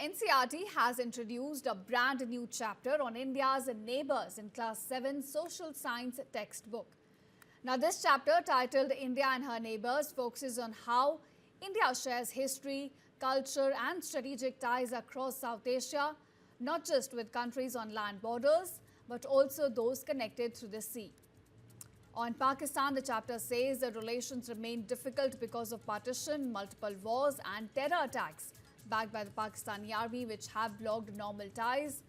NCERT has introduced a brand new chapter on India's neighbours in Class 7 Social Science textbook. Now, this chapter, titled India and Her Neighbours, focuses on how India shares history, culture and strategic ties across South Asia, not just with countries on land borders, but also those connected through the sea. On Pakistan, the chapter says that relations remain difficult because of partition, multiple wars and terror attacks backed by the Pakistani army, which have blocked normal ties.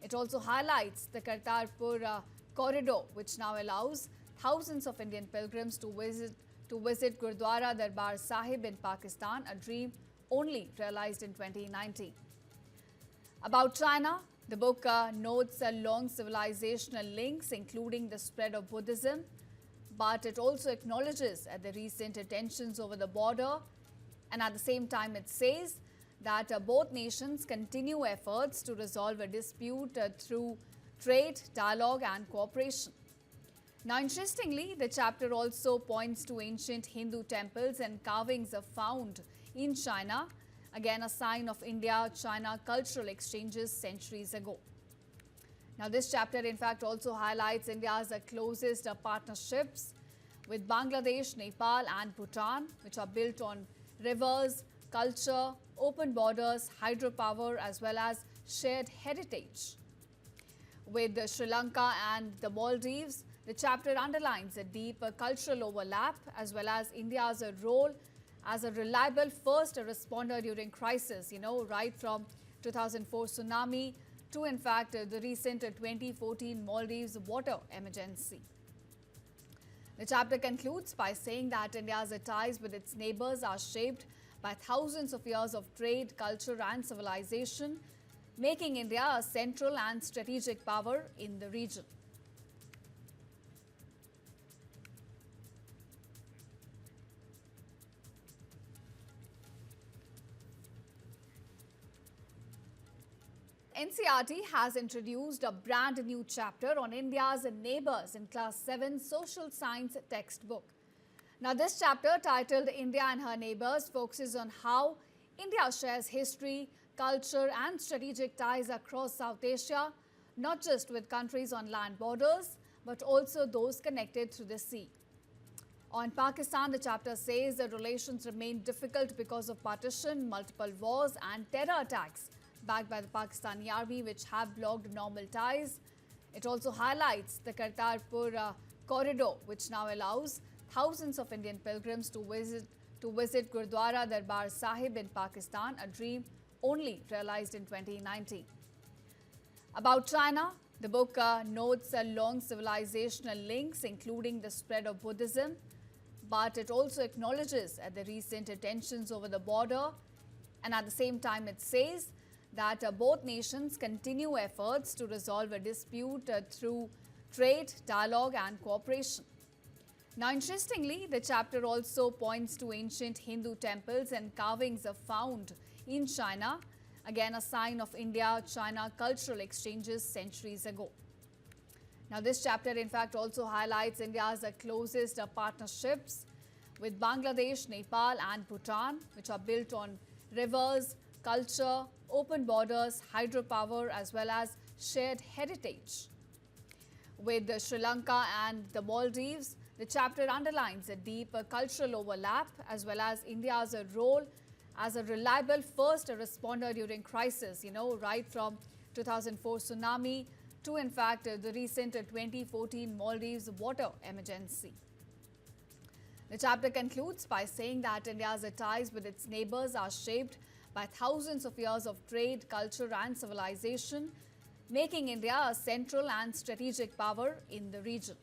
It also highlights the Kartarpur corridor, which now allows thousands of Indian pilgrims to visit Gurdwara Darbar Sahib in Pakistan, a dream only realized in 2019. About China, the book notes long civilizational links, including the spread of Buddhism, but it also acknowledges the recent tensions over the border, and at the same time it says that both nations continue efforts to resolve a dispute through trade, dialogue and cooperation. Now, interestingly, the chapter also points to ancient Hindu temples and carvings found in China, again a sign of India-China cultural exchanges centuries ago. Now, this chapter in fact also highlights India's closest partnerships with Bangladesh, Nepal and Bhutan, which are built on rivers, culture, open borders, hydropower as well as shared heritage. With Sri Lanka and the Maldives, the chapter underlines a deep cultural overlap as well as India's role as a reliable first responder during crisis, right from 2004 tsunami to in fact the recent 2014 Maldives water emergency. The chapter concludes by saying that India's ties with its neighbours are shaped by thousands of years of trade, culture and civilization, making India a central and strategic power in the region. NCERT has introduced a brand new chapter on India's neighbours in Class 7 Social Science textbook. Now, this chapter, titled India and Her Neighbours, focuses on how India shares history, culture and strategic ties across South Asia, not just with countries on land borders, but also those connected through the sea. On Pakistan, the chapter says that relations remain difficult because of partition, multiple wars and terror attacks backed by the Pakistani army, which have blocked normal ties. It also highlights the Kartarpur corridor, which now allows thousands of Indian pilgrims to visit Gurdwara Darbar Sahib in Pakistan, a dream only realized in 2019. About China, the book notes long civilizational links, including the spread of Buddhism, but it also acknowledges the recent tensions over the border, and at the same time it says that both nations continue efforts to resolve a dispute through trade, dialogue and cooperation. Now, interestingly, the chapter also points to ancient Hindu temples and carvings found in China, again a sign of India-China cultural exchanges centuries ago. Now, this chapter in fact also highlights India's closest partnerships with Bangladesh, Nepal and Bhutan, which are built on rivers, culture, open borders, hydropower as well as shared heritage. With Sri Lanka and the Maldives, the chapter underlines a deep cultural overlap as well as India's role as a reliable first responder during crisis, right from 2004 tsunami to in fact the recent 2014 Maldives water emergency. The chapter concludes by saying that India's ties with its neighbours are shaped by thousands of years of trade, culture and civilization, making India a central and strategic power in the region.